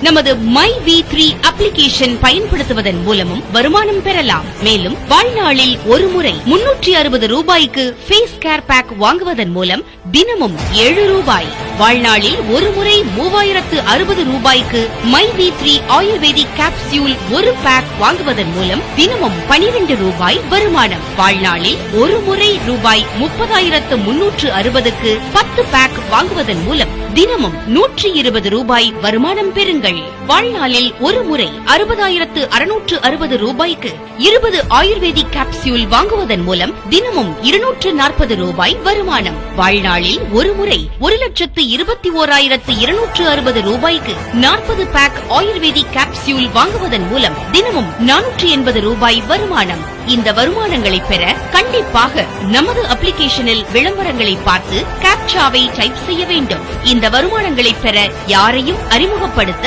நமது MyV3 application பயன்படுத்துவதன் மூலமும் வருமானம் பெறலாம். மேலும் வாழ்நாளில் ஒரு முறை 360 ரூபாய்க்கு ஃபேஸ் கேர் பேக் வாங்குவதன் மூலம் தினமும் 7 ரூபாய், வாழ்நாளில் ஒரு முறை 3060 ரூபாய்க்கு MyV3 ஆயுர்வேதிக் கேப்சியூல் ஒரு பேக் வாங்குவதன் மூலம் தினமும் 12 ரூபாய் வருமானம், வாழ்நாளில் ஒரு முறை ரூபாய் 30,360க்கு 10 பேக் வாங்குவதன் மூலம் தினமும் 120 ரூபாய் வருமானம் பெறுங்கள். வாழ்நாளில் ஒரு முறை 60,660 ரூபாய்க்கு 20 ஆயுர்வேதிக் கேப்சியூல் வாங்குவதன் மூலம் தினமும் 240 ரூபாய் வருமானம், வாழ்நாளில் ஒரு முறை 1,21,260 ரூபாய்க்கு 40 பேக் ஆயுர்வேதிக் கேப்சியூல் வாங்குவதன் மூலம் தினமும் 480 ரூபாய் வருமானம். இந்த வருமானங்களை பெற கண்டிப்பாக நமது அப்ளிகேஷனில் விளம்பரங்களை பார்த்து கேப்சாவை டைப் செய்ய வேண்டும். இந்த வருமானங்களை பெற யாரையும் அறிமுகப்படுத்த